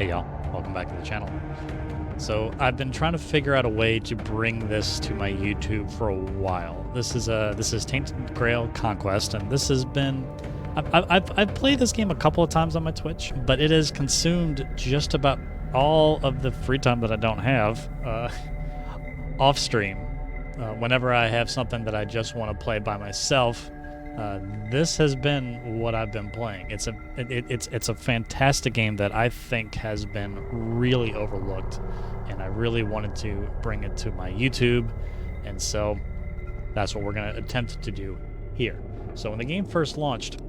Hey y'all, welcome back to the channel. So I've been trying to figure out a way to bring this to my YouTube for a while. This is Tainted Grail Conquest, and this has been I've played this game a couple of times on my Twitch, but it has consumed just about all of the free time that I don't have off stream. Whenever I have something that I just want to play by myself, this has been what I've been playing. It's a fantastic game that I think has been really overlooked, and I really wanted to bring it to my YouTube, and so that's what we're going to attempt to do here. So when the game first launched,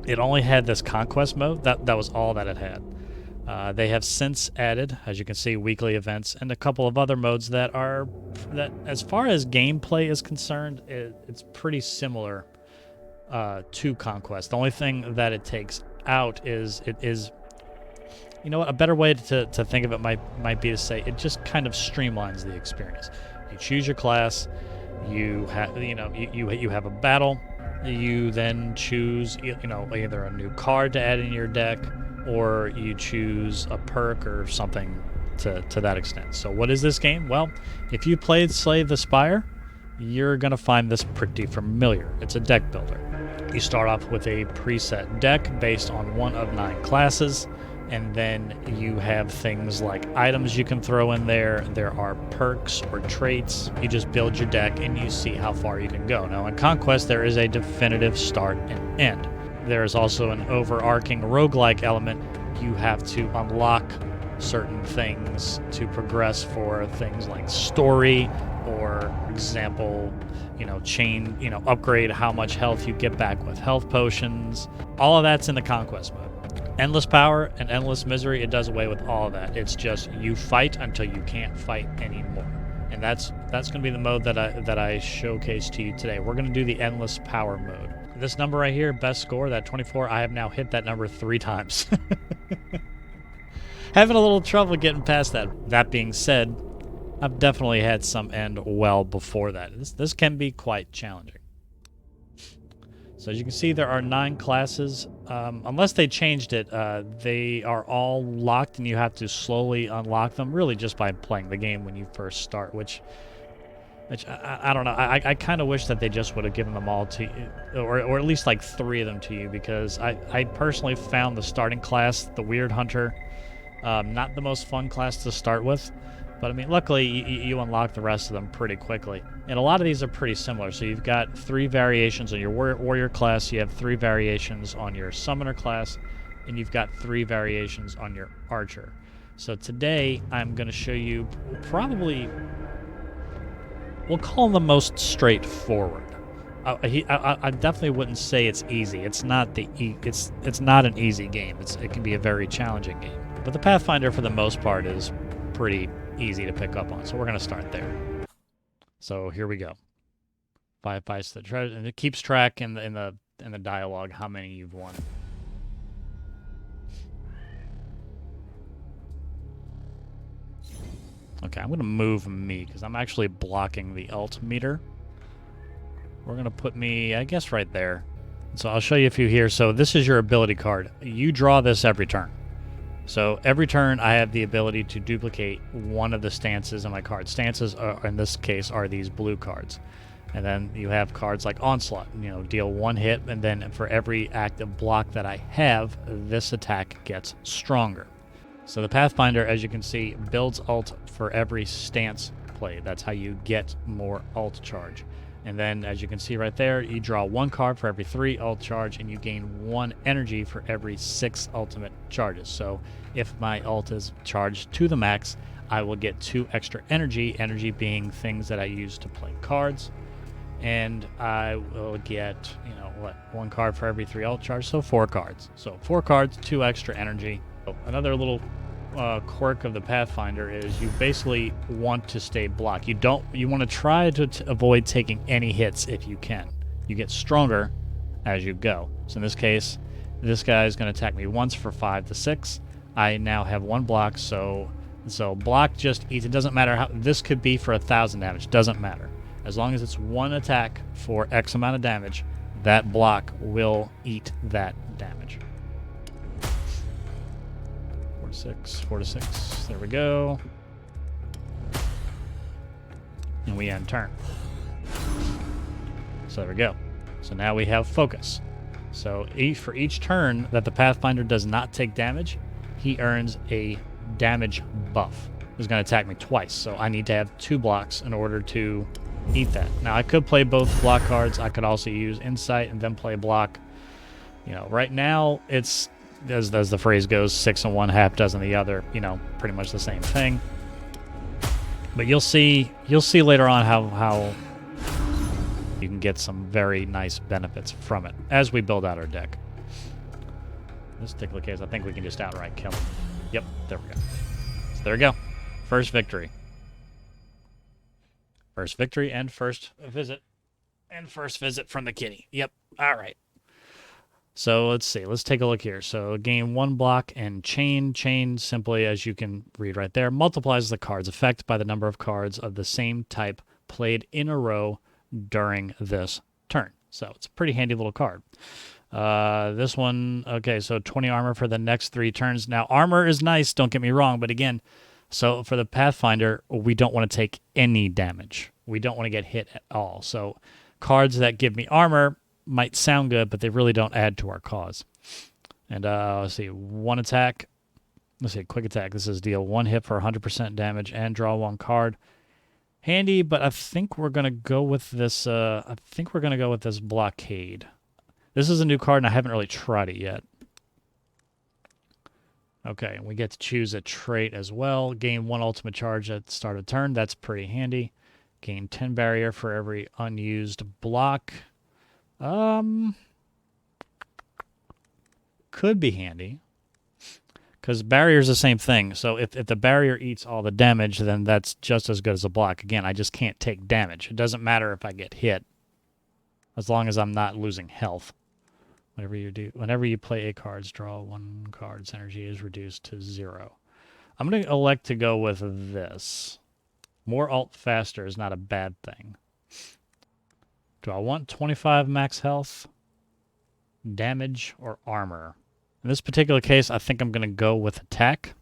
it only had this Conquest mode. That was all that it had. They have since added, as you can see, weekly events and a couple of other modes that as far as gameplay is concerned, it's pretty similar to Conquest. The only thing that it takes out is you know what, a better way to think of it might be to say it just kind of streamlines the experience. You choose your class, you have you have a battle, you then choose either a new card to add in your deck, or you choose a perk or something to that extent. So what is this game? Well, if you played Slay the Spire, you're going to find this pretty familiar. It's a deck builder. You start off with a preset deck based on one of 9 classes, and then you have things like items you can throw in there. There are perks or traits. You just build your deck and you see how far you can go. Now in Conquest, there is a definitive start and end. There is also an overarching roguelike element. You have to unlock certain things to progress for things like story, or for example, upgrade how much health you get back with health potions. All of that's in the Conquest mode. Endless power and endless misery, it does away with all of that. It's just you fight until you can't fight anymore. And that's going to be the mode that I showcase to you today. We're going to do the endless power mode. This number right here, best score, that 24, I have now hit that number 3 times. Having a little trouble getting past that. That being said, I've definitely had some end well before that. This can be quite challenging. So as you can see, there are 9 classes. Unless they changed it, they are all locked, and you have to slowly unlock them, really just by playing the game when you first start, which I don't know. I kind of wish that they just would have given them all to you, or at least like 3 of them to you, because I personally found the starting class, the Weird Hunter, not the most fun class to start with. But I mean, luckily you unlock the rest of them pretty quickly. And a lot of these are pretty similar. So you've got 3 variations on your warrior class, you have 3 variations on your summoner class, and you've got 3 variations on your archer. So today I'm going to show you probably, we'll call them the most straightforward. I definitely wouldn't say it's easy. It's not it's not an easy game. It can be a very challenging game. But the Pathfinder, for the most part, is pretty easy to pick up on. So we're going to start there. So here we go. 5 fights to the treasure, and it keeps track in the dialogue how many you've won. Okay, I'm going to move me because I'm actually blocking the ult meter. We're going to put me, I guess, right there. So I'll show you a few here. So this is your ability card. You draw this every turn. So every turn I have the ability to duplicate one of the stances on my card. Stances, in this case, are these blue cards. And then you have cards like Onslaught, deal 1 hit, and then for every active block that I have, this attack gets stronger. So the Pathfinder, as you can see, builds ult for every stance played. That's how you get more ult charge. And then, as you can see right there, you draw 1 card for every 3 ult charge, and you gain 1 energy for every 6 ultimate charges. So if my ult is charged to the max, I will get 2 extra energy being things that I use to play cards. And I will get, 1 card for every 3 ult charge, so 4 cards. So 4 cards, 2 extra energy. So another little quirk of the Pathfinder is you basically want to stay blocked. You want to try to avoid taking any hits if you can. You get stronger as you go. So in this case, this guy is going to attack me once for 5 to 6. I now have 1 block, so block just eats. It doesn't matter how this could be for 1,000 damage. Doesn't matter. As long as it's 1 attack for X amount of damage, that block will eat that damage. to 6, 4 to 6. There we go. And we end turn. So there we go. So now we have focus. So for each turn that the Pathfinder does not take damage, he earns a damage buff. He's going to attack me twice, so I need to have 2 blocks in order to eat that. Now, I could play both block cards. I could also use Insight and then play block. You know, right now, it's, as the phrase goes, 6 in one, half dozen the other. You know, pretty much the same thing. But you'll see later on how you can get some very nice benefits from it as we build out our deck. In this particular case, I think we can just outright kill him. Yep, there we go. So there we go. First victory. First victory and first visit. And first visit from the kitty. Yep, all right. So let's see. Let's take a look here. So gain 1 block and chain. Chain simply, as you can read right there, multiplies the card's effect by the number of cards of the same type played in a row during this turn. So it's a pretty handy little card. This one, okay, so 20 armor for the next 3 turns. Now, armor is nice, don't get me wrong, but again, so for the Pathfinder, we don't want to take any damage. We don't want to get hit at all. So cards that give me armor might sound good, but they really don't add to our cause. And let's see, 1 attack. Let's see, quick attack. This is deal 1 hit for 100% damage and draw 1 card. Handy, but I think we're gonna go with this. Blockade. This is a new card, and I haven't really tried it yet. Okay, and we get to choose a trait as well. Gain 1 ultimate charge at the start of turn. That's pretty handy. Gain 10 barrier for every unused block. Could be handy. Because barrier is the same thing. So if the barrier eats all the damage, then that's just as good as a block. Again, I just can't take damage. It doesn't matter if I get hit, as long as I'm not losing health. Whenever you play a cards, draw 1 card's energy is reduced to 0. I'm going to elect to go with this. More alt faster is not a bad thing. Do I want 25 max health, damage, or armor? In this particular case, I think I'm going to go with attack.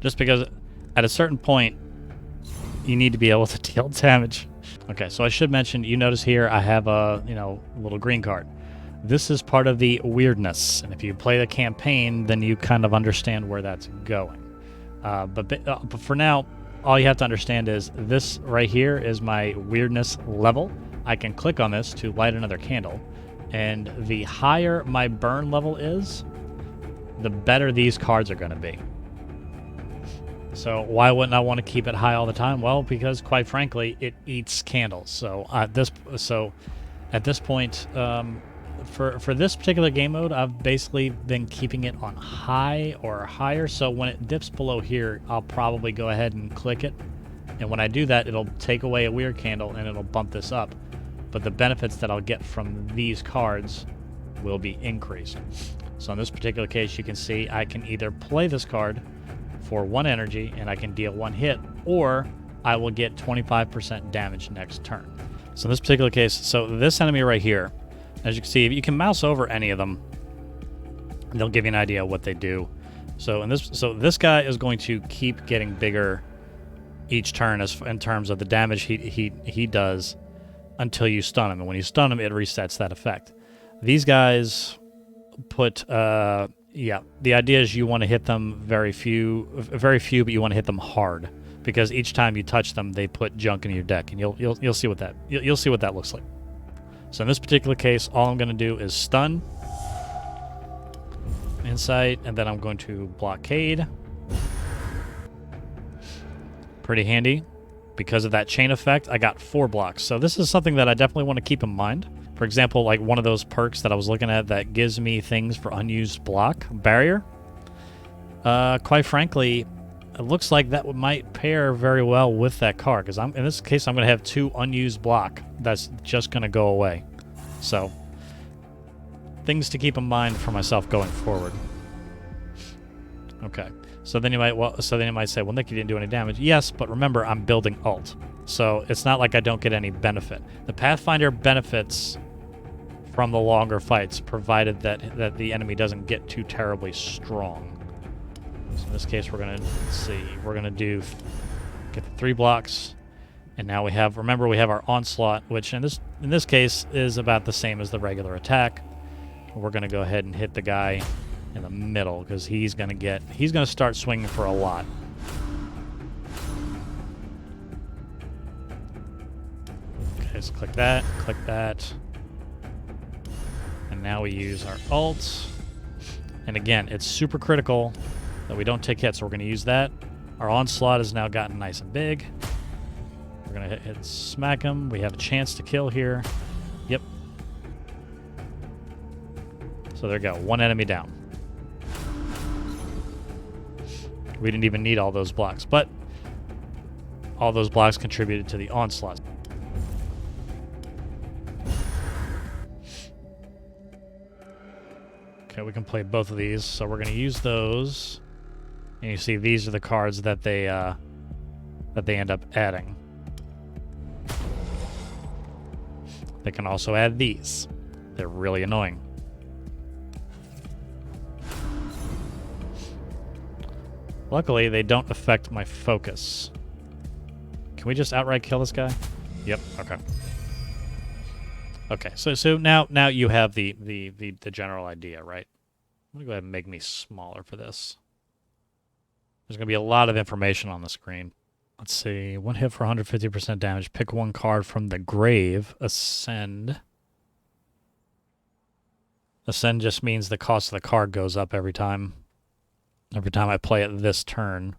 Just because at a certain point, you need to be able to deal damage. Okay, so I should mention, you notice here I have a, little green card. This is part of the weirdness, and if you play the campaign, then you kind of understand where that's going. But for now, all you have to understand is this right here is my weirdness level. I can click on this to light another candle, and the higher my burn level is, the better these cards are going to be. So why wouldn't I want to keep it high all the time? Well, because quite frankly, it eats candles. So at this point, for this particular game mode, I've basically been keeping it on high or higher. So when it dips below here, I'll probably go ahead and click it. And when I do that, it'll take away a weird candle and it'll bump this up. But the benefits that I'll get from these cards will be increased. So in this particular case, you can see I can either play this card for 1 energy and I can deal 1 hit, or I will get 25% damage next turn. So in this particular case, so this enemy right here, as you can see, if you can mouse over any of them, they'll give you an idea of what they do. So this guy is going to keep getting bigger each turn in terms of the damage he does until you stun him. And when you stun him, it resets that effect. These guys put the idea is you want to hit them very few, but you want to hit them hard, because each time you touch them, they put junk in your deck, and you'll see what that looks like. So in this particular case, all I'm going to do is stun, insight, and then I'm going to blockade. Pretty handy. Because of that chain effect, I got 4 blocks. So this is something that I definitely want to keep in mind. For example, like one of those perks that I was looking at that gives me things for unused block, barrier. Quite frankly, it looks like that might pair very well with that card, because in this case, I'm going to have 2 unused block that's just going to go away. So, things to keep in mind for myself going forward. Okay. So then you might say, well, Nick, you didn't do any damage. Yes, but remember, I'm building ult. So it's not like I don't get any benefit. The Pathfinder benefits from the longer fights, provided that the enemy doesn't get too terribly strong. So in this case, we're gonna we're gonna get the 3 blocks, and now we have, remember, we have our onslaught, which in this case is about the same as the regular attack. We're gonna go ahead and hit the guy in the middle because he's gonna start swinging for a lot. Okay, so click that, and now we use our ult. And again, it's super critical that we don't take hits, so we're gonna use that. Our onslaught has now gotten nice and big. We're gonna hit smack him. We have a chance to kill here. Yep. So there we go, 1 enemy down. We didn't even need all those blocks, but all those blocks contributed to the onslaught. Okay, we can play both of these, so we're going to use those. And you see these are the cards that they end up adding. They can also add these. They're really annoying. Luckily, they don't affect my focus. Can we just outright kill this guy? Yep, okay. Okay, so now you have the general idea, right? I'm gonna go ahead and make me smaller for this. There's gonna be a lot of information on the screen. Let's see, 1 hit for 150% damage. Pick 1 card from the grave. Ascend. Ascend just means the cost of the card goes up every time. Every time I play it this turn.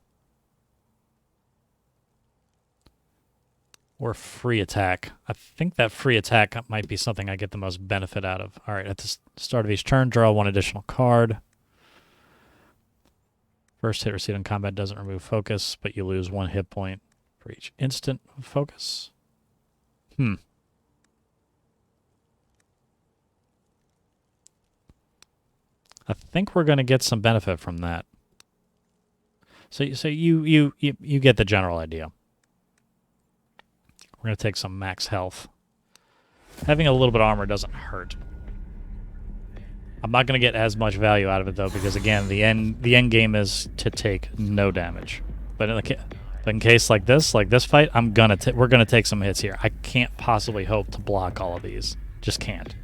Or free attack. I think that free attack might be something I get the most benefit out of. Alright, at the start of each turn, draw 1 additional card. First hit received in combat doesn't remove focus, but you lose 1 hit point for each instant of focus. I think we're going to get some benefit from that. So you get the general idea. We're going to take some max health. Having a little bit of armor doesn't hurt. I'm not going to get as much value out of it, though, because, again, the end game is to take no damage. But in case like this fight, we're going to take some hits here. I can't possibly hope to block all of these. Just can't.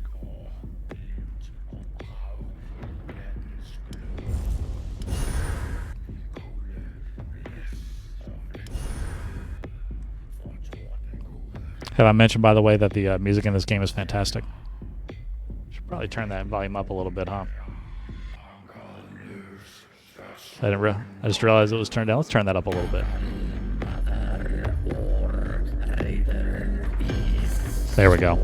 Have I mentioned, by the way, that the music in this game is fantastic? Should probably turn that volume up a little bit, huh? I just realized it was turned down. Let's turn that up a little bit. There we go.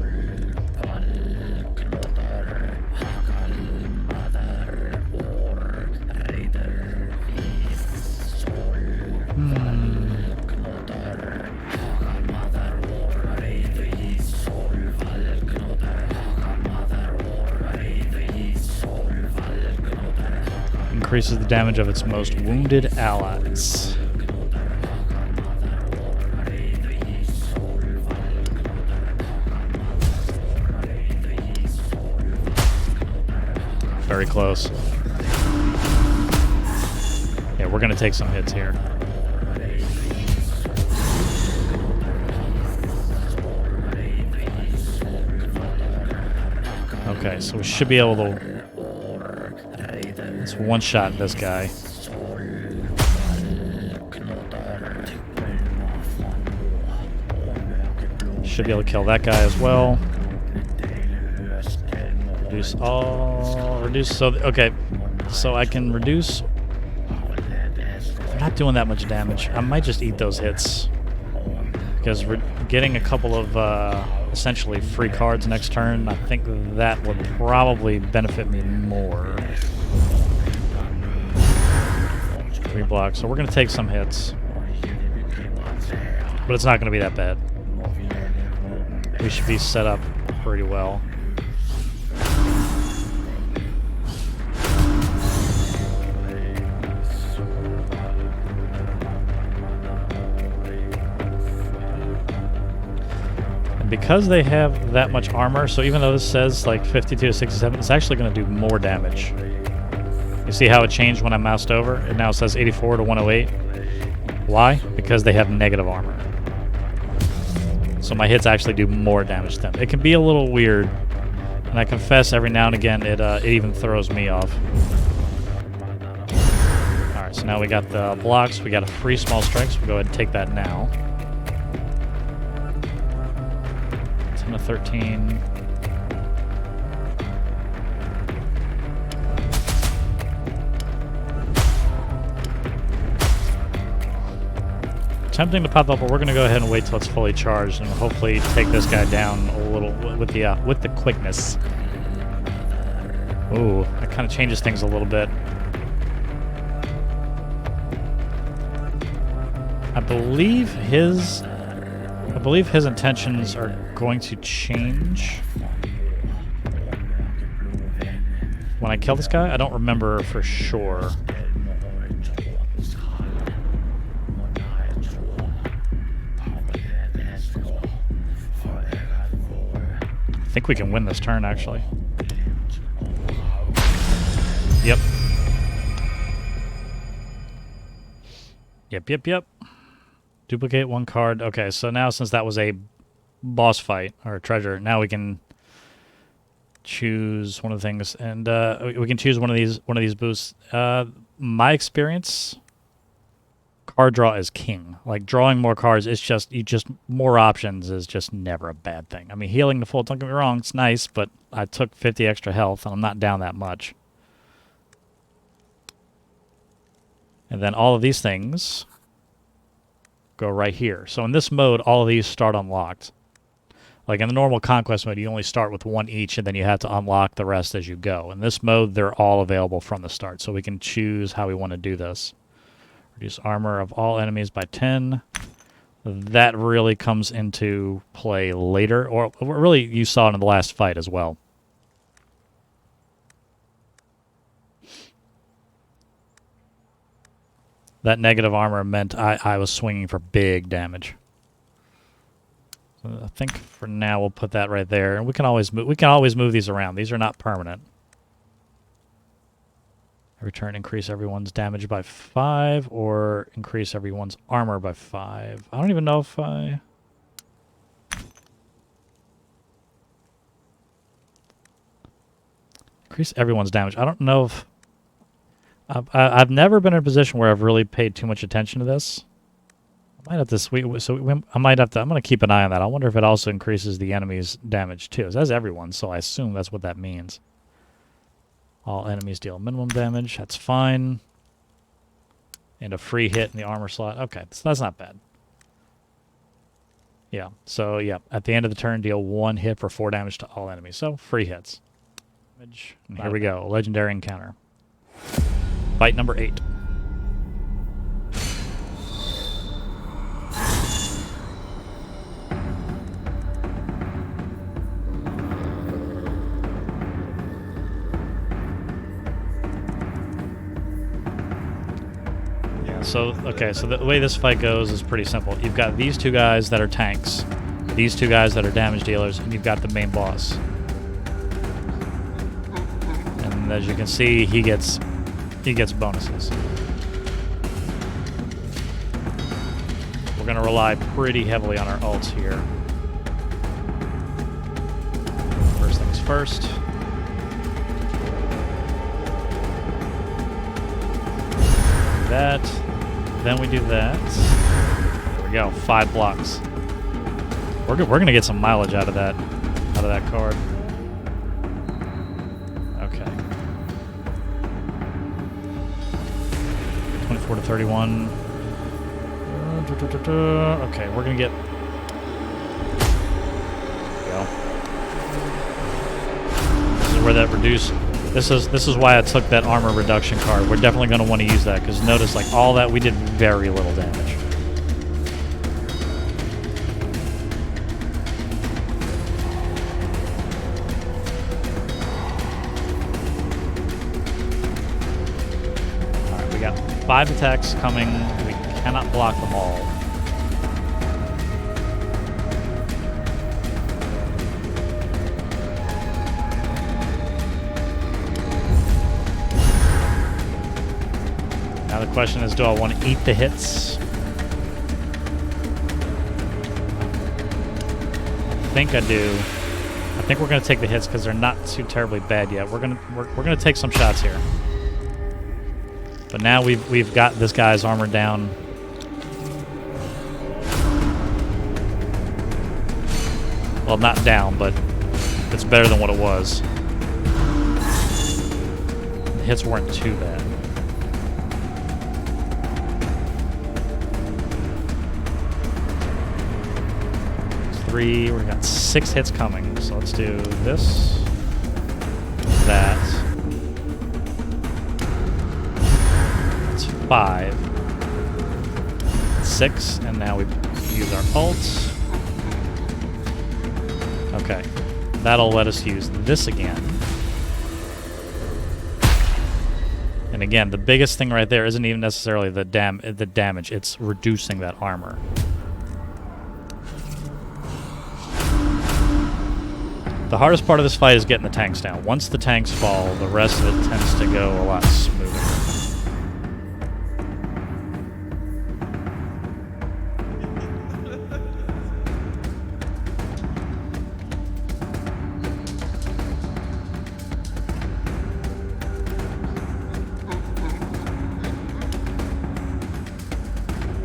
Increases the damage of its most wounded allies. Very close. Yeah, we're going to take some hits here. Okay, so we should be able to... Let's one-shot this guy. Should be able to kill that guy as well. Reduce all... Reduce... So, okay. So I can reduce... They're not doing that much damage. I might just eat those hits. Because we're getting a couple of, essentially free cards next turn. I think that would probably benefit me more. 3 blocks, so we're going to take some hits. But it's not going to be that bad. We should be set up pretty well. And because they have that much armor, so even though this says like 52 to 67, it's actually going to do more damage. You see how it changed when I moused over? It now says 84 to 108. Why? Because they have negative armor. So my hits actually do more damage to them. It can be a little weird, and I confess every now and again it even throws me off. Alright, so now we got the blocks, we got a free small strike, so we'll go ahead and take that now. 10 to 13. Tempting to pop up, but we're going to go ahead and wait till it's fully charged and hopefully take this guy down a little with the quickness. Ooh, that kind of changes things a little bit. I believe his intentions are going to change when I kill this guy. I don't remember for sure. I think we can win this turn, actually. Yep. Yep. Duplicate one card. Okay, so now since that was a boss fight, or a treasure, now we can choose one of the things, and we can choose one of these boosts. My experience, card draw is king. Like, drawing more cards is just more options is just never a bad thing. I mean, healing the full, don't get me wrong, it's nice, but I took 50 extra health and I'm not down that much. And then all of these things go right here. So in this mode, all of these start unlocked. Like in the normal Conquest mode, you only start with one each, and then you have to unlock the rest as you go. In this mode, they're all available from the start, so we can choose how we want to do this. Reduce armor of all enemies by 10. That really comes into play later, or really you saw it in the last fight as well. That negative armor meant I was swinging for big damage. So I think for now we'll put that right there, and we can always move these around. These are not permanent. Every turn, increase everyone's damage by 5, or increase everyone's armor by 5. I don't even know if I... Increase everyone's damage. I don't know if... I've never been in a position where I've really paid too much attention to this. I might have to... I'm going to keep an eye on that. I wonder if it also increases the enemy's damage too. It says everyone, so I assume that's what that means. All enemies deal minimum damage. That's fine. And a free hit in the armor slot. Okay, so that's not bad. Yeah, so yeah, at the end of the turn, deal 1 hit for 4 damage to all enemies. So, free hits. And here we go, legendary encounter. Fight number 8. So, okay, so the way this fight goes is pretty simple. You've got these two guys that are tanks, these two guys that are damage dealers, and you've got the main boss. And as you can see, he gets bonuses. We're going to rely pretty heavily on our ults here. First things first. That. Then we do that. There we go. 5 blocks. We're gonna get some mileage out of that card. Okay. 24 to 31. Okay, we're gonna get. There we go. This is where that reduced. This is why I took that armor reduction card. We're definitely going to want to use that, because notice, like, all that, we did very little damage. Alright, we got 5 attacks coming. We cannot block them all. Now the question is, do I want to eat the hits? I think I do. I think we're gonna take the hits because they're not too terribly bad yet. We're gonna take some shots here. But now we've got this guy's armor down. Well, not down, but it's better than what it was. The hits weren't too bad. 3, we got 6 hits coming. So let's do this, that. That's 5, 6, and now we use our ult. Okay, that'll let us use this again. And again, the biggest thing right there isn't even necessarily the damage, it's reducing that armor. The hardest part of this fight is getting the tanks down. Once the tanks fall, the rest of it tends to go a lot smoother.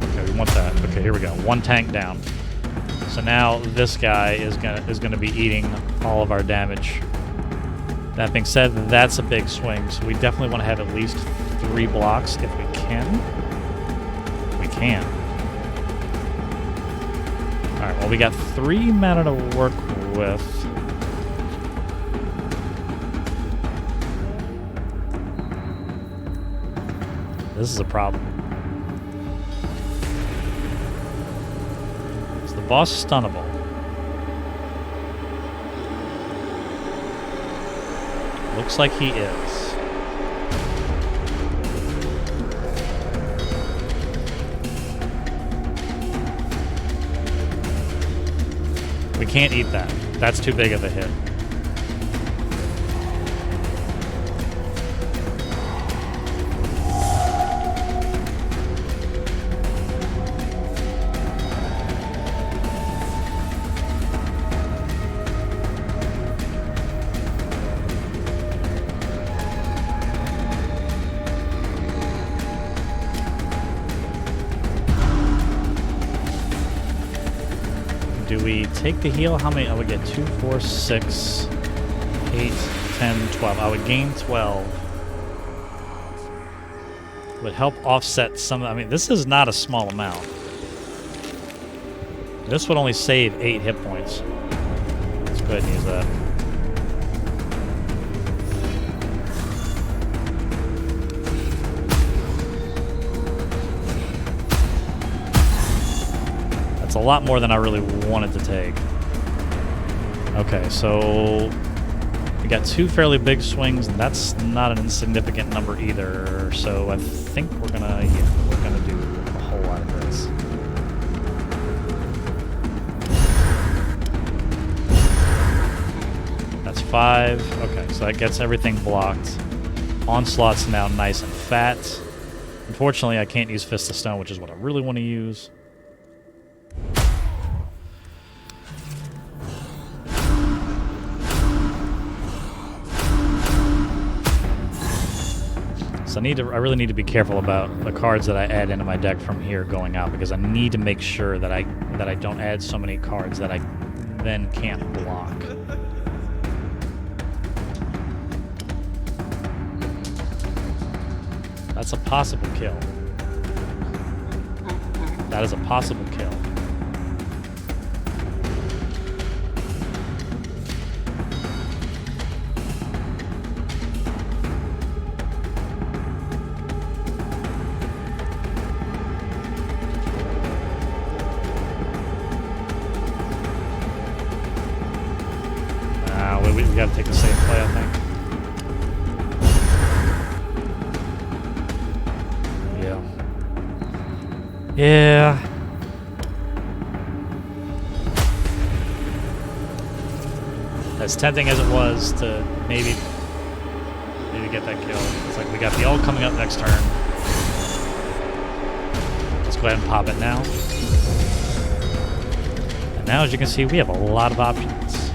Okay, we want that. Okay, here we go. 1 tank down. So now this guy is gonna be eating all of our damage. That being said, that's a big swing, so we definitely want to have at least 3 blocks if we can. We can. Alright, well we got 3 mana to work with. This is a problem. Is the boss stunnable? Looks like he is. We can't eat that. That's too big of a hit. Do we take the heal? How many? I would get 2, 4, 6, 8, 10, 12. I would gain 12. Would help offset some. I mean, this is not a small amount. This would only save 8 hit points. Let's go ahead and use that. It's a lot more than I really wanted to take. Okay, so we got 2 fairly big swings, and that's not an insignificant number either. So I think we're gonna do a whole lot of this. That's 5. Okay, so that gets everything blocked. Onslaught's now nice and fat. Unfortunately, I can't use Fist of Stone, which is what I really want to use. So I really need to be careful about the cards that I add into my deck from here going out, because I need to make sure that I don't add so many cards that I then can't block. That's a possible kill. That is a possible kill. We gotta take the safe play, I think. Yeah. As tempting as it was to maybe get that kill, it's like we got the ult coming up next turn. Let's go ahead and pop it now. And now, as you can see, we have a lot of options.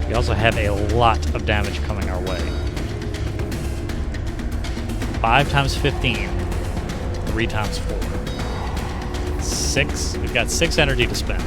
We also have a lot of damage coming our way. 5 times 15. 3 times 4. 6. We've got 6 energy to spend.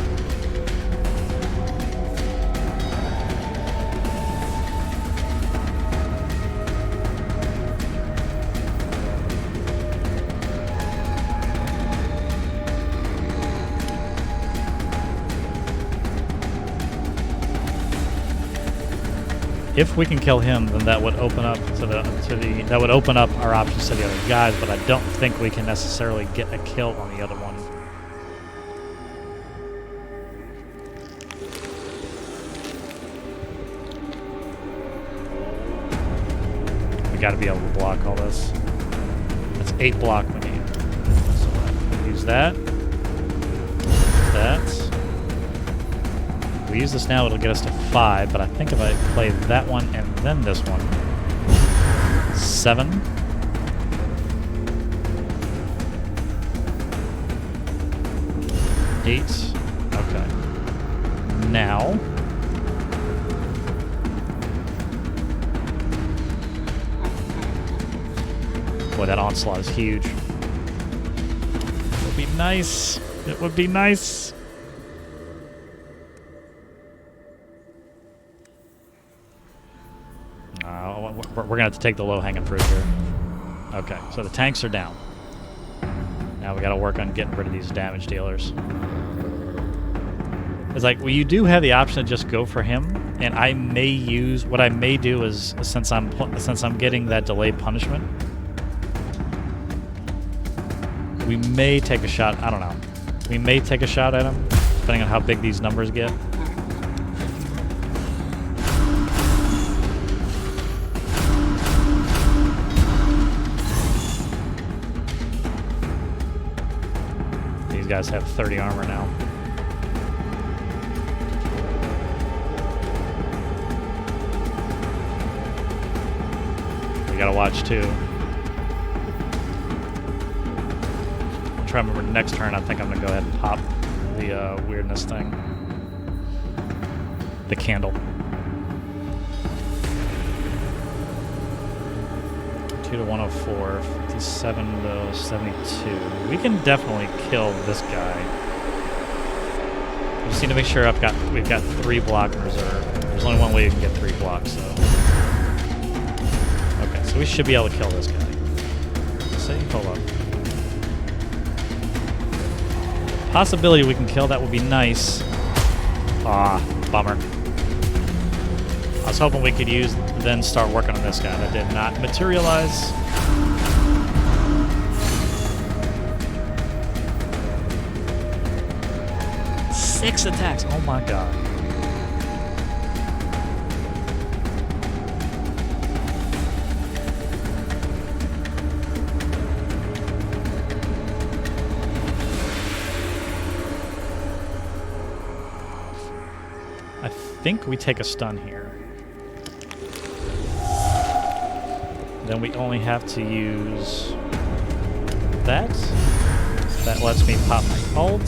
If we can kill him, then that would open up that would open up our options to the other guys, but I don't think we can necessarily get a kill on the other one. We got to be able to block all this. That's 8 block we need. So we'll use that. That. If we use this now, it'll get us to 5, but I think if I play that one and then this one. 7. Eight. Okay. Now. Boy, that onslaught is huge. It would be nice. It would be nice. We're going to have to take the low-hanging fruit here. Okay, so the tanks are down. Now we got to work on getting rid of these damage dealers. It's like, well, you do have the option to just go for him, and I may use... What I may do is, since I'm getting that delayed punishment, we may take a shot... I don't know. We may take a shot at him, depending on how big these numbers get. Guys have 30 armor now. We gotta watch too. I'll try to remember next turn. I think I'm gonna go ahead and pop the weirdness thing. The candle. 2 to 104, 57 to 72. We can definitely kill this guy. We just need to make sure we've got 3 block in reserve. There's only one way you can get 3 blocks, so. Okay, so we should be able to kill this guy. See? Hold up. Possibility we can kill that would be nice. Ah, bummer. I was hoping we could then start working on this guy. That did not materialize. Six attacks. Oh my god. I think we take a stun here. Then we only have to use that. That lets me pop my ult.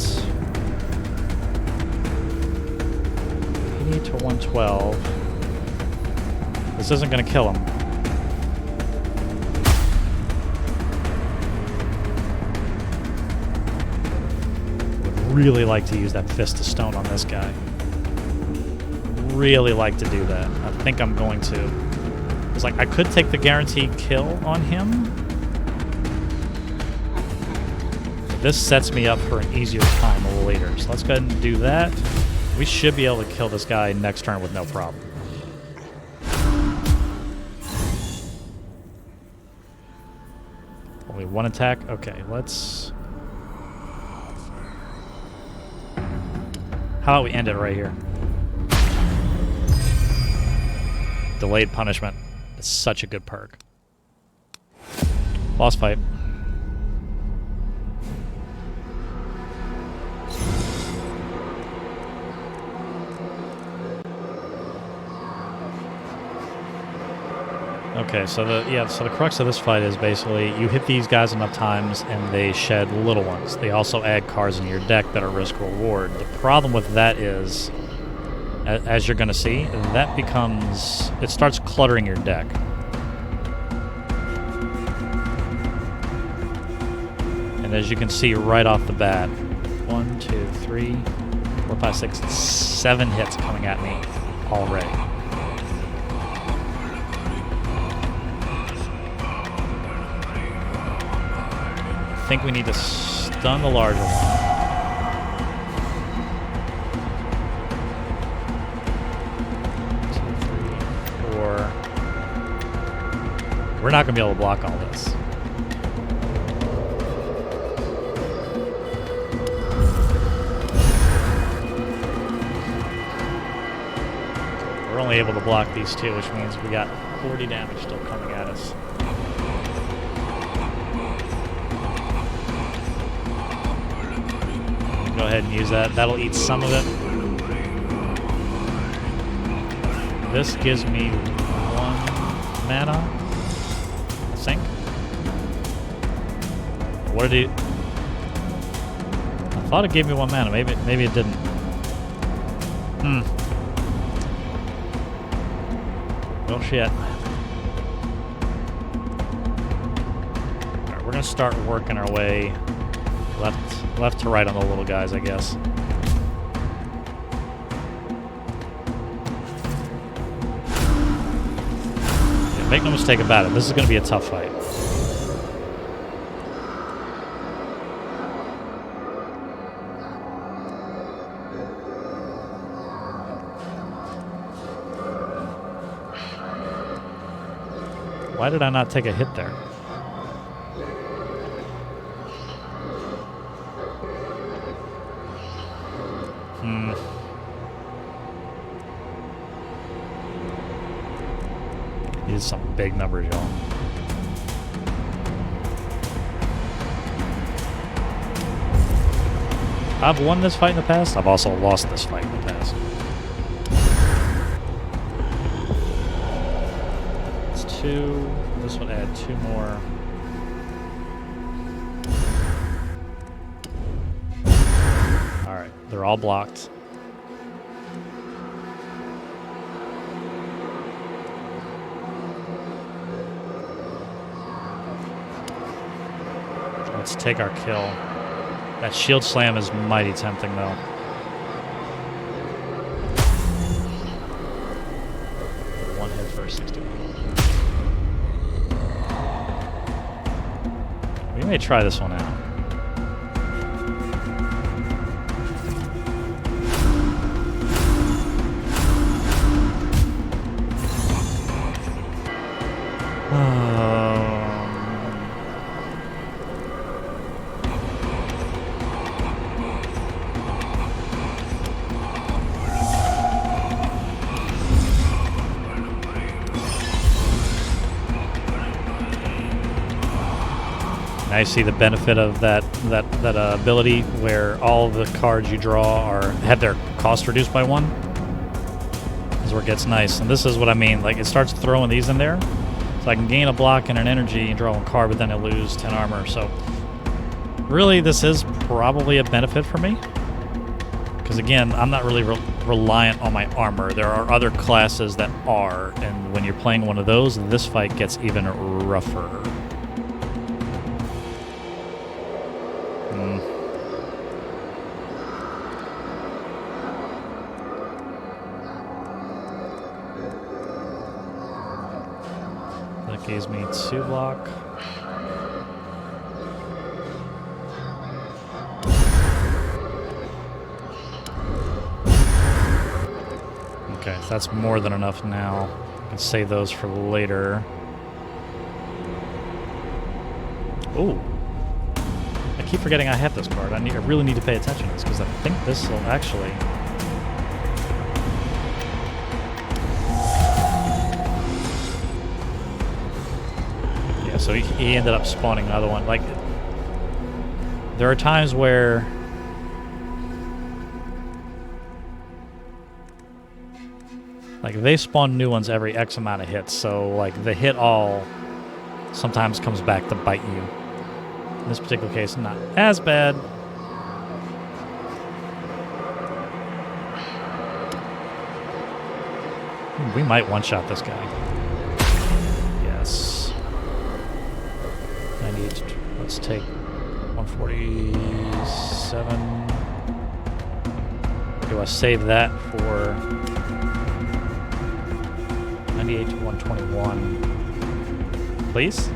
80 to 112. This isn't going to kill him. Would really like to use that Fist of Stone on this guy. Really like to do that. I think I'm going to. It's like I could take the guaranteed kill on him. But this sets me up for an easier time a little later. So let's go ahead and do that. We should be able to kill this guy next turn with no problem. Only 1 attack? Okay, let's... How about we end it right here? Delayed punishment. It's such a good perk. Boss fight. Okay, so the crux of this fight is basically you hit these guys enough times and they shed little ones. They also add cards in your deck that are risk reward. The problem with that is, as you're going to see, that it starts cluttering your deck. And as you can see right off the bat, 1, 2, 3, 4, 5, 6, 7 hits coming at me already. I think we need to stun the larger one. 2, 3, 4. We're not going to be able to block all this. We're only able to block these two, which means we got 40 damage still coming at us. Go ahead and use that. That'll eat some of it. This gives me 1 mana, I think. What did it? I thought it gave me 1 mana. Maybe it didn't. Well, shit. Alright, we're gonna start working our way left to right on the little guys, I guess. Yeah, make no mistake about it, this is going to be a tough fight. Why did I not take a hit there? These are some big numbers, y'all. I've won this fight in the past. I've also lost this fight in the past. It's 2. This would add 2 more. Alright, they're all blocked. Let's take our kill. That shield slam is mighty tempting, though. One hit for a 60. We may try this one out. I see the benefit of that ability where all the cards you draw have their cost reduced by 1. This is where it gets nice. And this is what I mean. Like, it starts throwing these in there. So I can gain a block and an energy and draw 1 card, but then I lose 10 armor. So really, this is probably a benefit for me. Because again, I'm not really reliant on my armor. There are other classes that are. And when you're playing one of those, this fight gets even rougher. That gives me 2 block. Okay, so that's more than enough now. I can save those for later. Ooh. I keep forgetting I have this card. I really need to pay attention to this because I think this will actually... Yeah, so he ended up spawning another one. Like, there are times where... Like, they spawn new ones every X amount of hits, so, like, the hit all sometimes comes back to bite you. In this particular case, not as bad. We might one-shot this guy. Yes. 98. Let's take 147. Do I save that for 98 to 121? Please?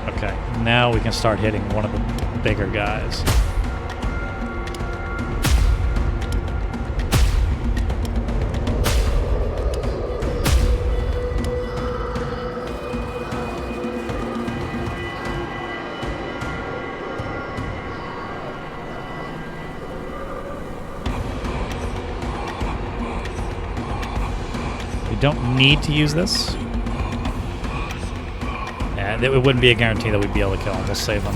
Okay, now we can start hitting one of the bigger guys. We don't need to use this. Yeah, it wouldn't be a guarantee that we'd be able to kill them. We'll save them.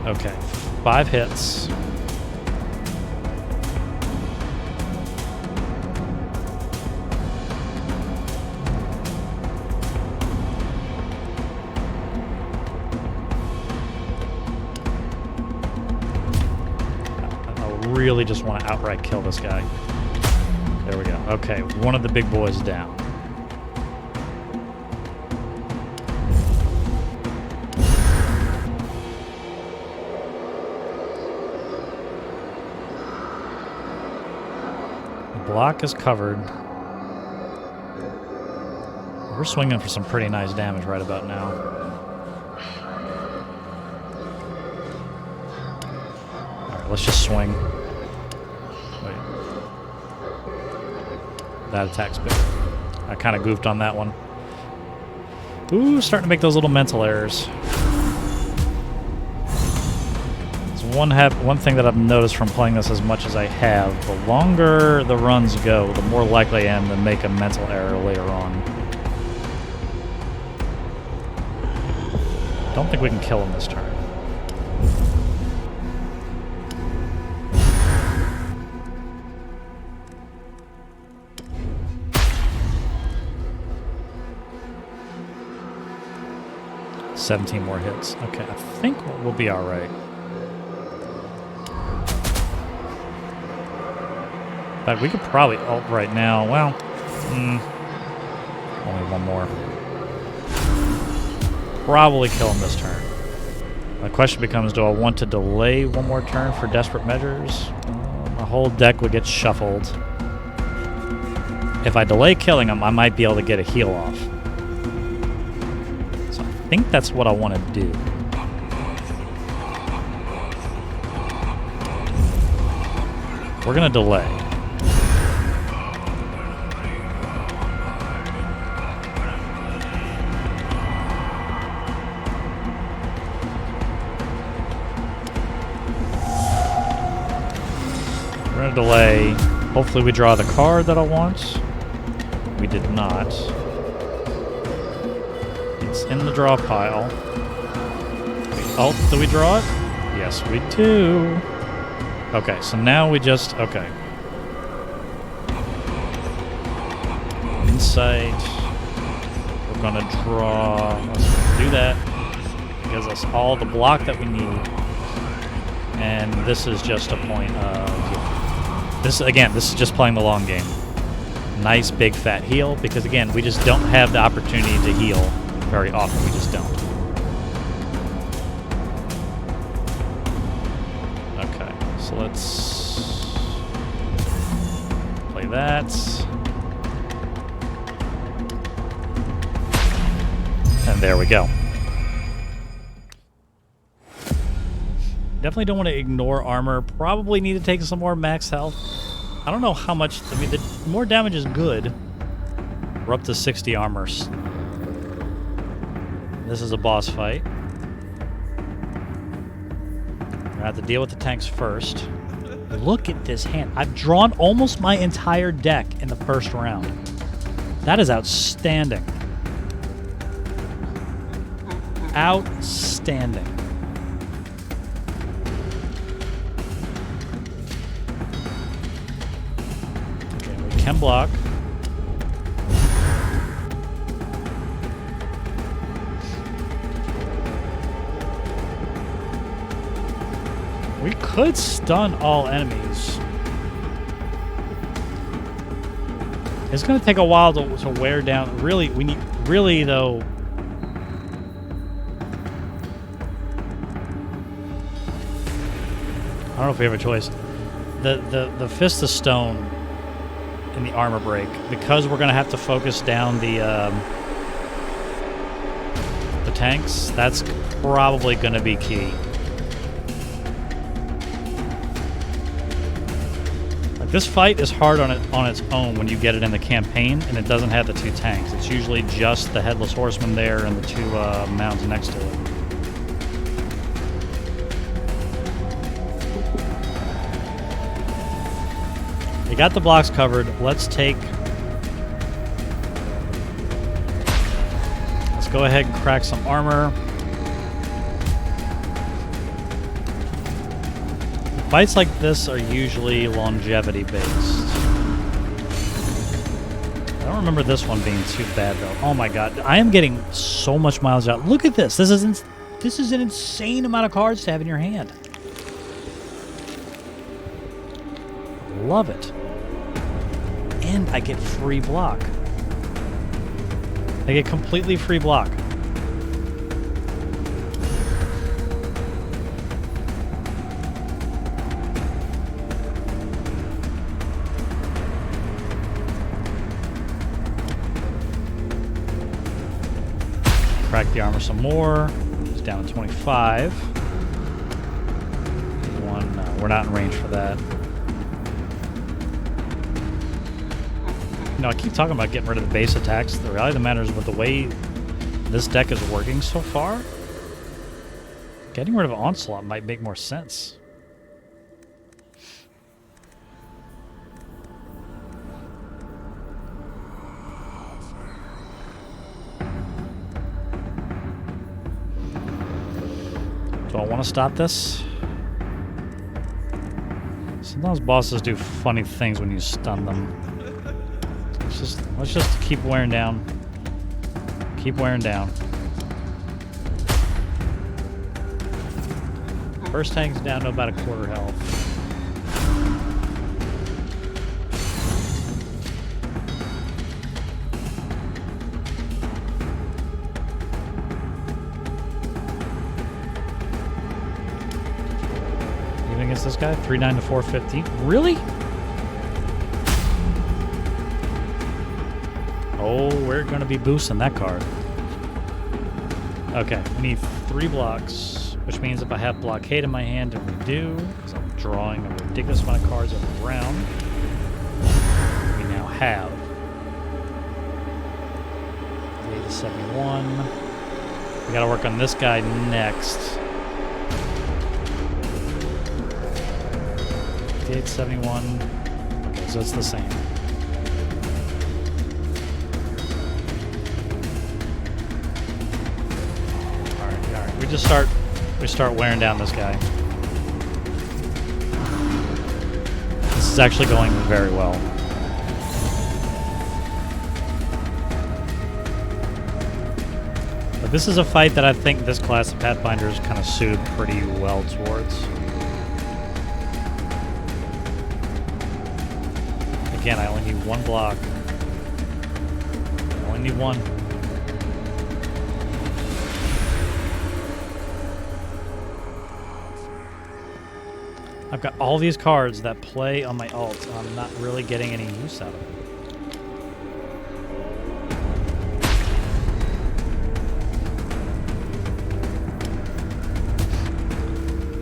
Okay, 5 hits. I really just want to outright kill this guy. There we go. Okay, one of the big boys down. Block is covered. We're swinging for some pretty nice damage right about now. Alright, let's just swing. Wait. That attack's bigger. I kind of goofed on that one. Ooh, starting to make those little mental errors. One thing that I've noticed from playing this as much as I have, the longer the runs go, the more likely I am to make a mental error later on. Don't think we can kill him this turn. $17 more hits. Okay, I think we'll be all right. But we could probably ult right now. Well, only one more. Probably kill him this turn. My question becomes, do I want to delay one more turn for desperate measures? My whole deck would get shuffled. If I delay killing him, I might be able to get a heal off. So I think that's what I want to do. We're going to delay. We're going to delay. Hopefully we draw the card that I want. We did not. It's in the draw pile. Do we draw it? Yes, we do. Okay, so now we just... Okay. Insight. We're going to draw... Let's do that. It gives us all the block that we need. And this is just a point of... This is just playing the long game. Nice big fat heal, because again, we just don't have the opportunity to heal very often. We just don't. Okay, so let's play that. And there we go. Definitely don't want to ignore armor. Probably need to take some more max health. I don't know how much... I mean, the more damage is good. We're up to 60 armors. This is a boss fight. We're going to have to deal with the tanks first. Look at this hand. I've drawn almost my entire deck in the first round. That is outstanding. Outstanding. Okay, we can block. We could stun all enemies. It's going to take a while to wear down. Really, we need. Really, though. I don't know if we have a choice. The Fist of Stone and the Armor Break, because we're going to have to focus down the tanks. That's probably going to be key. This fight is hard on its own when you get it in the campaign, and it doesn't have the two tanks. It's usually just the Headless Horseman there and the two mounds next to it. They got the blocks covered. Let's go ahead and crack some armor. Fights like this are usually longevity based. I don't remember this one being too bad though. Oh my god, I am getting so much mileage out. Look at this. This is an insane amount of cards to have in your hand. Love it. And I get free block. I get completely free block. Crack the armor some more. It's down to 25. We're not in range for that. I keep talking about getting rid of the base attacks. The reality of the matter is, with the way this deck is working so far, getting rid of Onslaught might make more sense. Do I want to stop this? Sometimes bosses do funny things when you stun them. Let's just keep wearing down. Keep wearing down. First tank's down to about a quarter health. Even against this guy, 3-9 to 450. Really? Oh, we're going to be boosting that card. Okay, we need 3 blocks, which means if I have Blockade in my hand, and we do, because I'm drawing a ridiculous amount of cards every round, we now have 8 to 71. We got to work on this guy next. 58 to 71. Okay, so it's the same. We start wearing down this guy. This is actually going very well. But this is a fight that I think this class of Pathfinder is kind of suited pretty well towards. Again, I only need 1 block. I only need 1. I've got all these cards that play on my ult, and I'm not really getting any use out of it.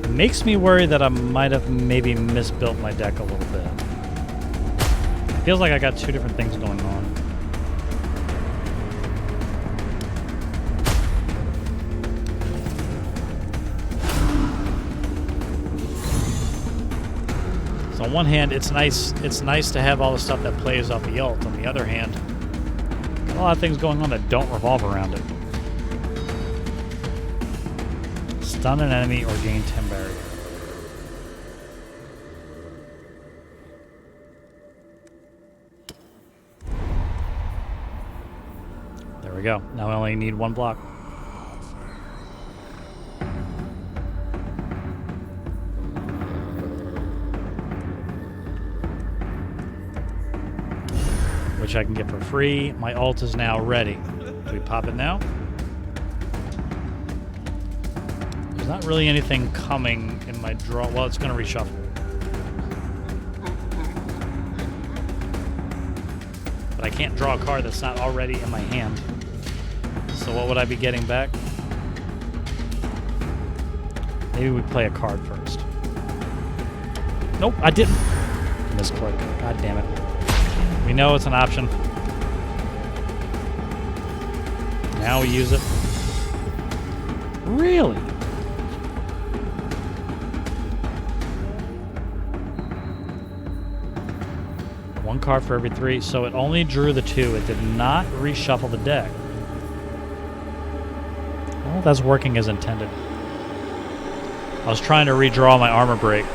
It makes me worry that I might have maybe misbuilt my deck a little bit. It feels like I got 2 different things going on. on one hand, it's nice to have all the stuff that plays off the ult. On the other hand, got a lot of things going on that don't revolve around it. Stun an enemy or gain 10 barrier. There we go. Now I only need one block. Which I can get for free. My ult is now ready. Do we pop it now? There's not really anything coming in my draw. Well, it's going to reshuffle. But I can't draw a card that's not already in my hand. So what would I be getting back? Maybe we play a card first. Nope, I didn't. Misclick. God damn it. We know it's an option. Now we use it. Really? One card for every 3, so it only drew the 2. It did not reshuffle the deck. Well, that's working as intended. I was trying to redraw my armor break.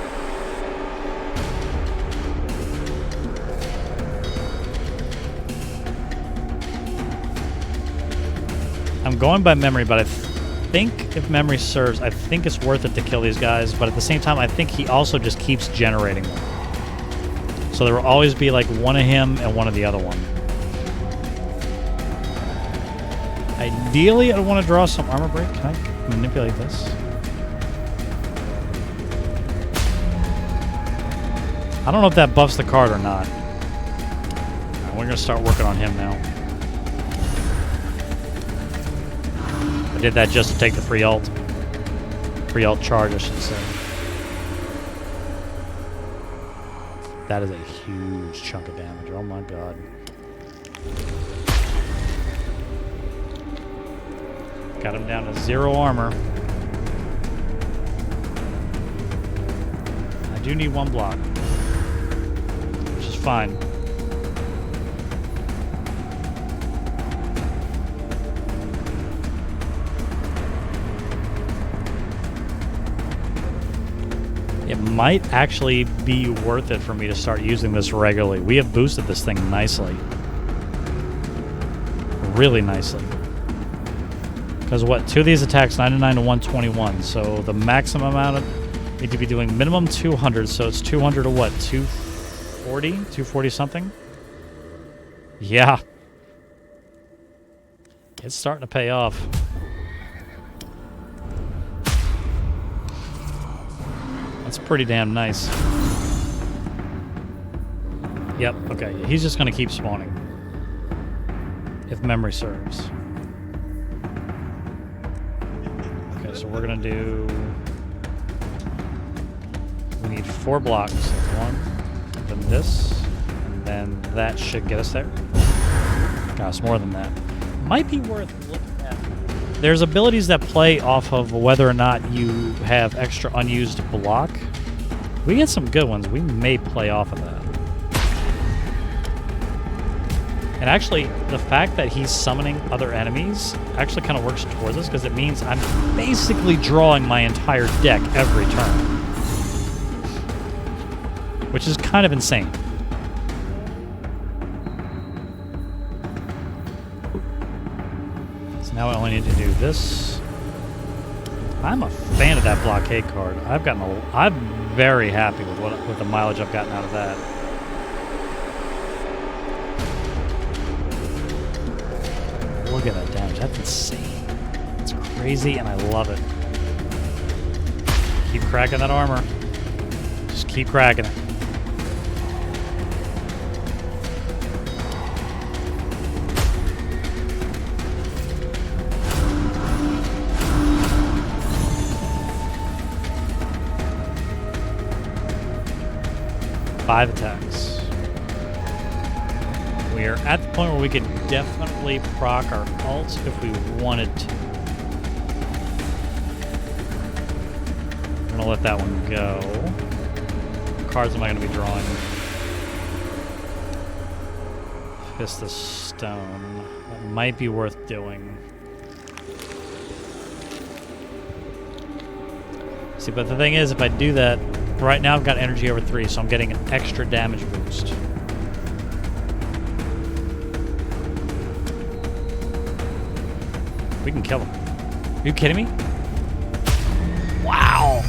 I'm going by memory, but I think if memory serves, I think it's worth it to kill these guys, but at the same time, I think he also just keeps generating them. So there will always be like one of him and one of the other one. Ideally, I want to draw some armor break. Can I manipulate this? I don't know if that buffs the card or not. Right, we're going to start working on him now. I did that just to take the free ult. Free ult charge, I should say. That is a huge chunk of damage. Oh my god. Got him down to 0 armor. I do need 1 block, which is fine. It might actually be worth it for me to start using this regularly. We have boosted this thing nicely. Really nicely. Because what? 2 of these attacks, 99 to 121. So the maximum amount of... Need to be doing minimum 200. So it's 200 to what? 240? 240 something? Yeah. It's starting to pay off. That's pretty damn nice. Yep, okay. He's just going to keep spawning. If memory serves. Okay, so we're going to do... We need 4 blocks. 1, then this, and then that should get us there. Gosh, more than that. Might be worth looking at. There's abilities that play off of whether or not you have extra unused block. We get some good ones. We may play off of that. And actually, the fact that he's summoning other enemies actually kind of works towards us because it means I'm basically drawing my entire deck every turn. Which is kind of insane. So now I only need to do this. I'm a fan of that blockade card. I'm very happy with the mileage I've gotten out of that. Look at that damage. That's insane. It's crazy, and I love it. Keep cracking that armor. Just keep cracking it. Five attacks. We are at the point where we could definitely proc our ults if we wanted to. I'm gonna let that one go. cards am I going to be drawing? Fist of Stone. That might be worth doing. See, but the thing is, if I do that, right now I've got energy over 3, so I'm getting an extra damage boost. We can kill him. Are you kidding me? Wow!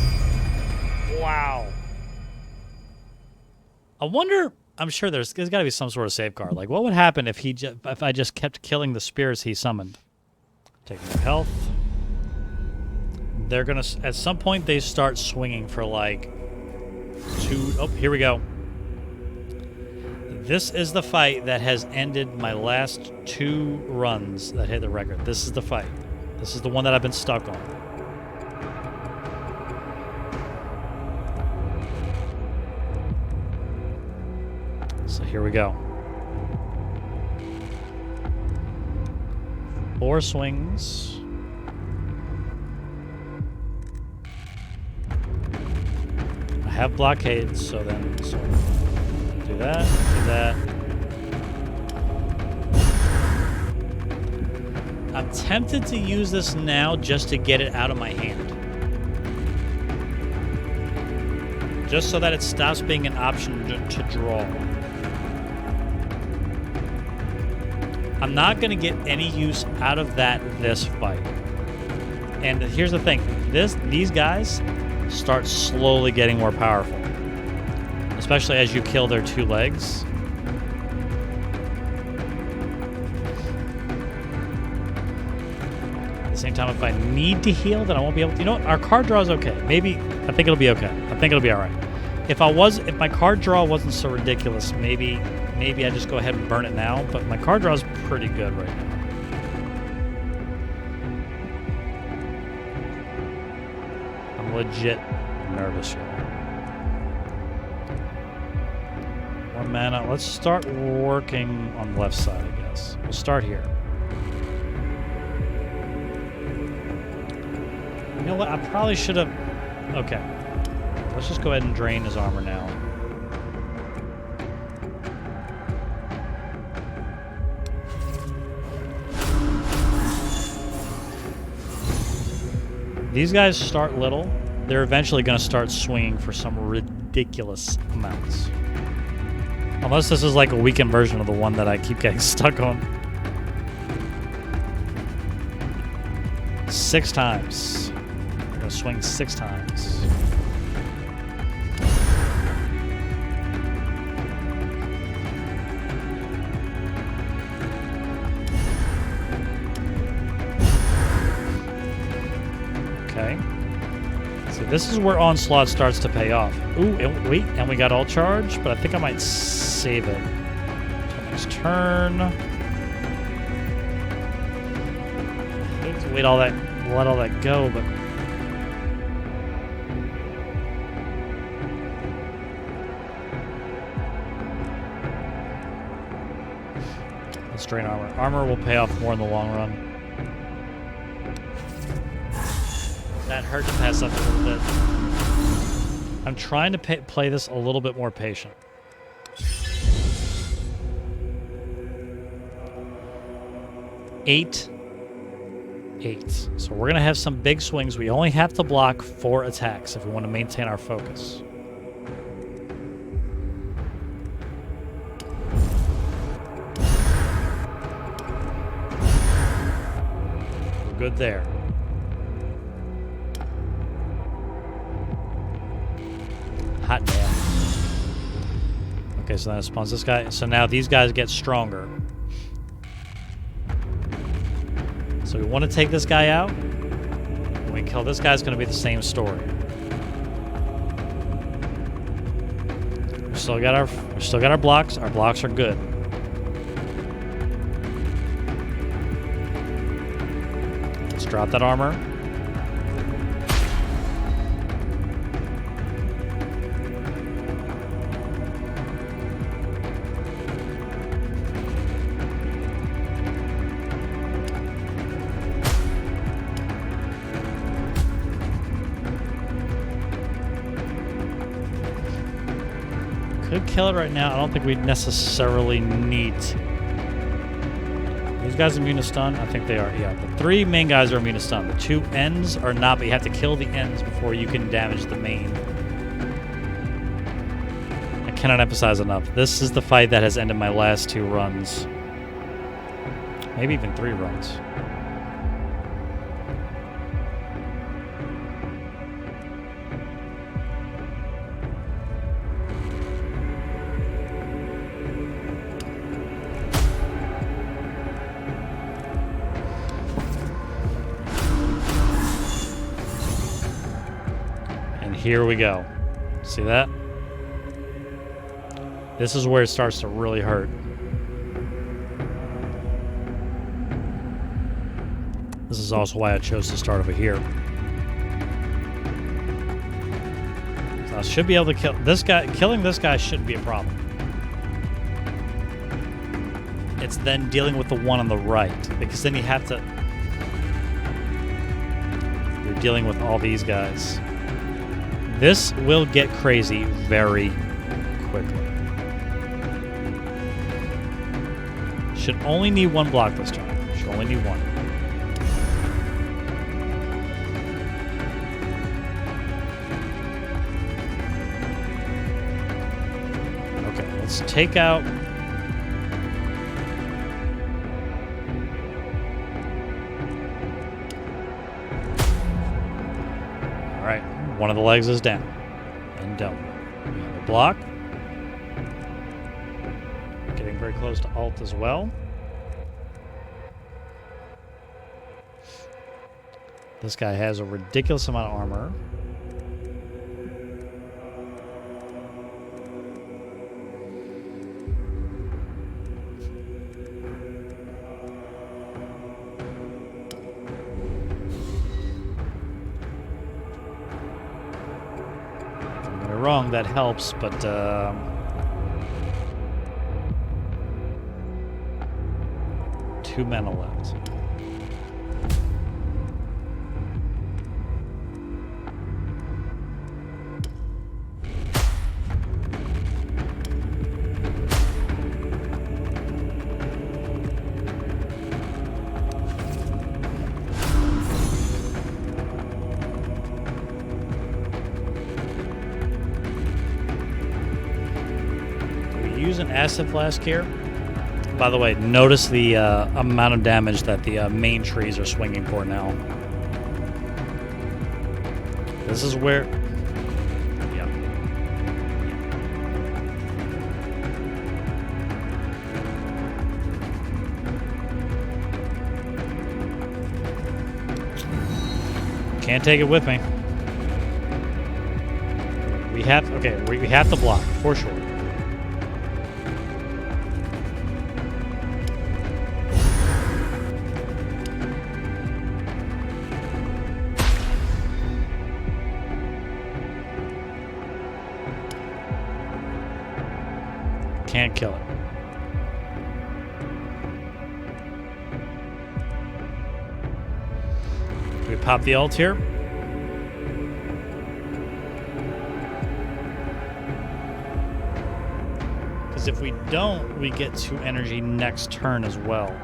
Wow. I wonder, I'm sure there's got to be some sort of safeguard. Like, what would happen if if I just kept killing the spirits he summoned? Taking their health. They're gonna, at some point, they start swinging for like 2. Oh, here we go. This is the fight that has ended my last 2 runs that hit the record. This is the fight. This is the one that I've been stuck on. So here we go. 4 swings. I have blockades, so then do that, do that. I'm tempted to use this now just to get it out of my hand. Just so that it stops being an option to draw. I'm not going to get any use out of this fight. And here's the thing. These guys start slowly getting more powerful. Especially as you kill their 2 legs. At the same time, if I need to heal, then I won't be able to. You know what? Our card draw is okay. Maybe, I think it'll be okay. I think it'll be alright. If my card draw wasn't so ridiculous, maybe I just go ahead and burn it now, but my card draw is pretty good right now. I'm legit nervous here. 1 mana. Let's start working on the left side, I guess. We'll start here. You know what? I probably should have... Okay. Let's just go ahead and drain his armor now. These guys start little. They're eventually going to start swinging for some ridiculous amounts. Unless this is like a weakened version of the one that I keep getting stuck on. 6 times. I'm going to swing 6 times. Okay. So this is where Onslaught starts to pay off. Ooh, wait, and we got all charge, but I think I might save it until next turn. I hate to let all that go, but let's drain armor. Armor will pay off more in the long run. That hurt to pass up a little bit. I'm trying to play this a little bit more patient. Eight. So we're going to have some big swings. We only have to block 4 attacks if we want to maintain our focus. We're good there. Hot damn. Okay, so then it spawns this guy. So now these guys get stronger. So we want to take this guy out. When we kill this guy, it's going to be the same story. We still got our blocks. Our blocks are good. Let's drop that armor. kill it right now. I don't think we necessarily need to. These guys immune to stun? I think they are. Yeah, the 3 main guys are immune to stun. The 2 ends are not, but you have to kill the ends before you can damage the main. I cannot emphasize enough. This is the fight that has ended my last 2 runs. Maybe even 3 runs. Here we go. See that? This is where it starts to really hurt. This is also why I chose to start over here. So I should be able to kill this guy. Killing this guy shouldn't be a problem. It's then dealing with the one on the right, because then you have to... You're dealing with all these guys. This will get crazy very quickly. Should only need 1 block this turn. Should only need 1. Okay, let's take out... Alright, one of the legs is down. And done. We have a block. Getting very close to alt as well. This guy has a ridiculous amount of armor. Wrong, that helps, but 2 mana left. Use an acid flask here. By the way, notice the amount of damage that the main trees are swinging for now. This is where... Yeah. Can't take it with me. We have... Okay, we have to block, for sure. Can't kill it. We pop the ult here. Because if we don't, we get 2 energy next turn as well.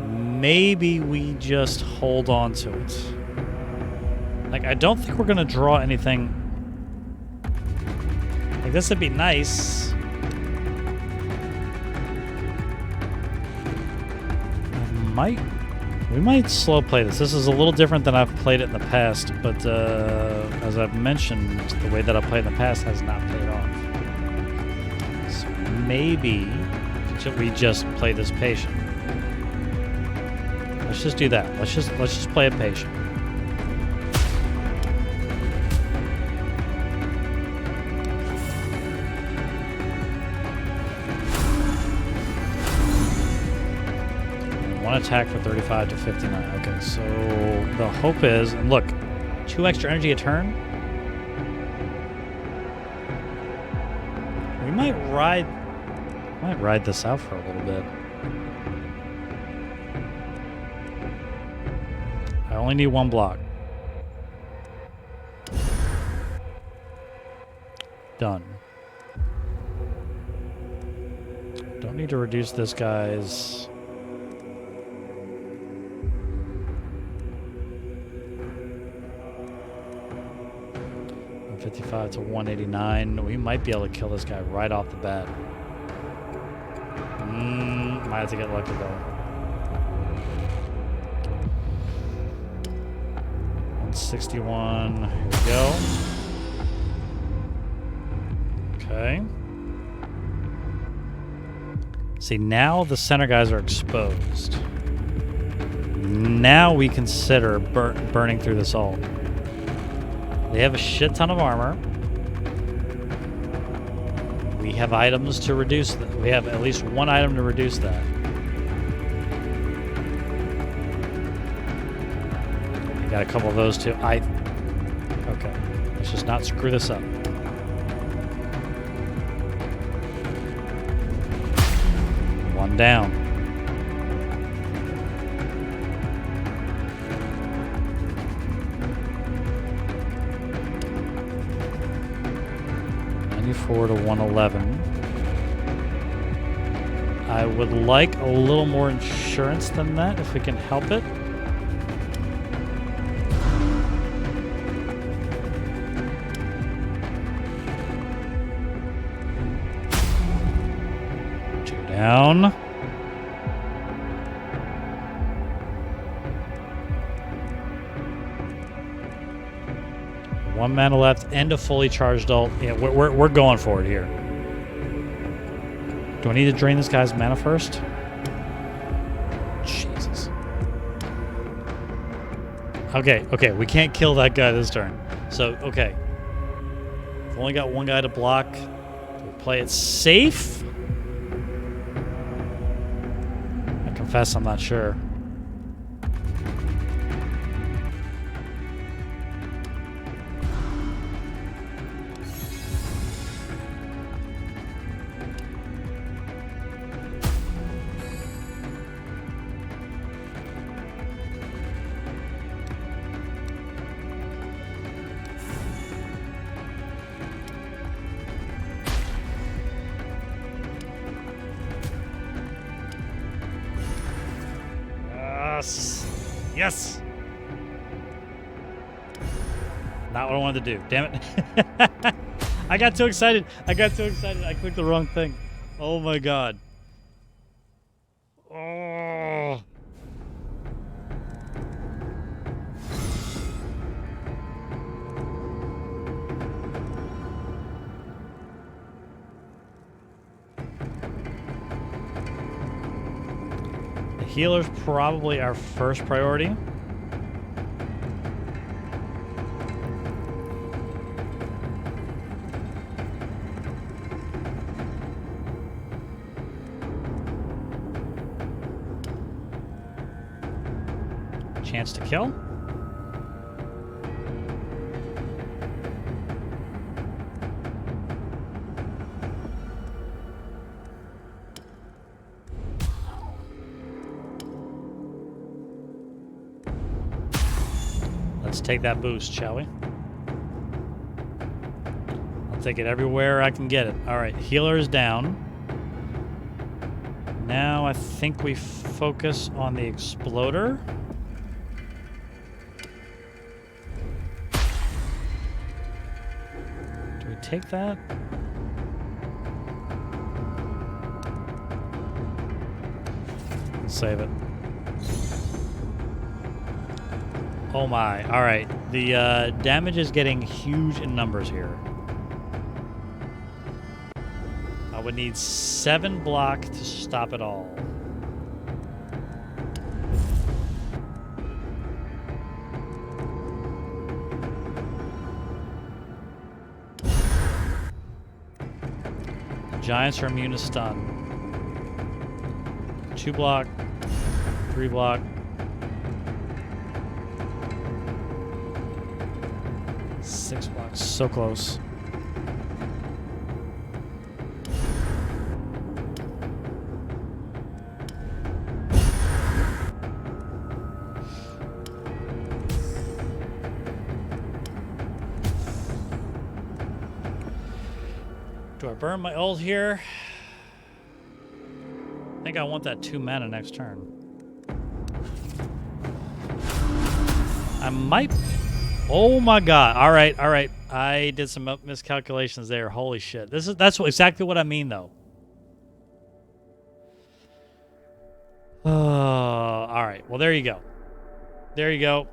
Maybe we just hold on to it. Like, I don't think we're going to draw anything. Like, this would be nice. We might slow play this. This is a little different than I've played it in the past, but as I've mentioned, the way that I've played in the past has not paid off. So maybe we just play this patient. Let's just do that. Let's just play it patient. One attack for 35 to 59. Okay, so the hope is, and look, 2 extra energy a turn. We might ride this out for a little bit. I only need 1 block. Done. Don't need to reduce this guy's... 155 to 189. We might be able to kill this guy right off the bat. Might have to get lucky though. 161. Here we go. Okay. See, now the center guys are exposed. Now we consider burning through this ult. They have a shit ton of armor. We have items to reduce that. We have at least one item to reduce that. I got a couple of those too. Okay. Let's just not screw this up. One down. To 111. I would like a little more insurance than that if we can help it. Two down. One mana left and a fully charged ult. Yeah, we're going for it here. Do I need to drain this guy's mana first? Jesus. Okay, we can't kill that guy this turn. So, okay. We've only got one guy to block. Do we play it safe? I confess I'm not sure. Yes! Not what I wanted to do. Damn it. I got too excited. I clicked the wrong thing. Oh my god. Oh. Healer's probably our first priority. Chance to kill. Let's take that boost, shall we? I'll take it everywhere I can get it. All right, healer is down. Now I think we focus on the exploder. Do we take that? Save it. Oh my, all right. The damage is getting huge in numbers here. I would need 7 block to stop it all. The Giants are immune to stun. 2 block, 3 block. 6 blocks, so close. Do I burn my ult here? I think I want that 2 mana next turn. I might... Oh my god. All right. I did some miscalculations there. Holy shit. That's exactly what I mean, though. All right. Well, there you go. There you go.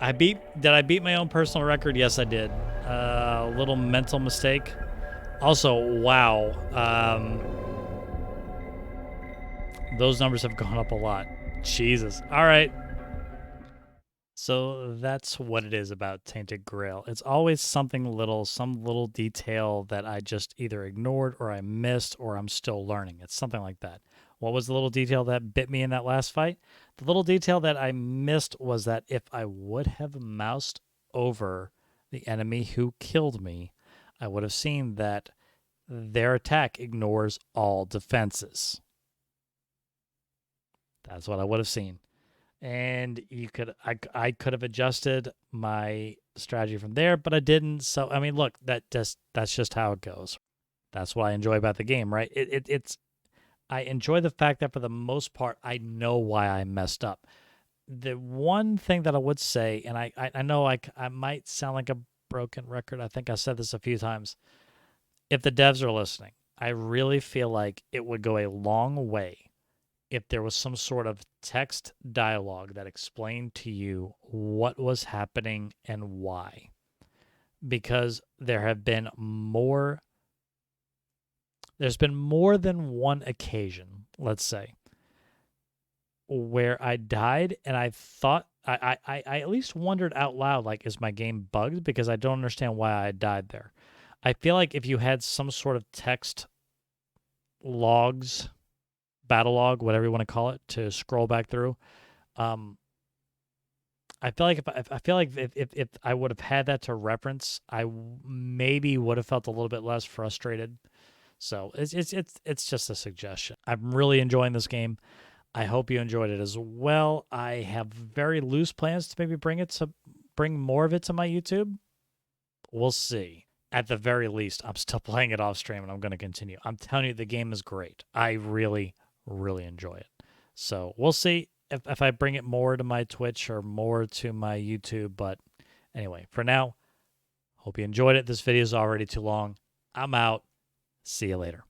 Did I beat my own personal record? Yes, I did. A little mental mistake. Also, wow. Those numbers have gone up a lot. Jesus. All right. So that's what it is about Tainted Grail. It's always something little, some little detail that I just either ignored or I missed or I'm still learning. It's something like that. What was the little detail that bit me in that last fight? The little detail that I missed was that if I would have moused over the enemy who killed me, I would have seen that their attack ignores all defenses. That's what I would have seen. And I could have adjusted my strategy from there, but I didn't. So I mean, look, that's just how it goes. That's what I enjoy about the game, right? It's I enjoy the fact that for the most part I know why I messed up. The one thing that I would say, and I know I might sound like a broken record. I think I said this a few times. If the devs are listening, I really feel like it would go a long way if there was some sort of text dialogue that explained to you what was happening and why. Because there's been more than one occasion, let's say, where I died and I thought, I at least wondered out loud, like, is my game bugged? Because I don't understand why I died there. I feel like if you had some sort of text logs, battle log, whatever you want to call it, to scroll back through. I feel like if I would have had that to reference, I maybe would have felt a little bit less frustrated. So it's just a suggestion. I'm really enjoying this game. I hope you enjoyed it as well. I have very loose plans to maybe bring more of it to my YouTube. We'll see. At the very least, I'm still playing it off stream and I'm going to continue. I'm telling you, the game is great. I really enjoy it. So we'll see if I bring it more to my Twitch or more to my YouTube. But anyway, for now, hope you enjoyed it. This video is already too long. I'm out. See you later.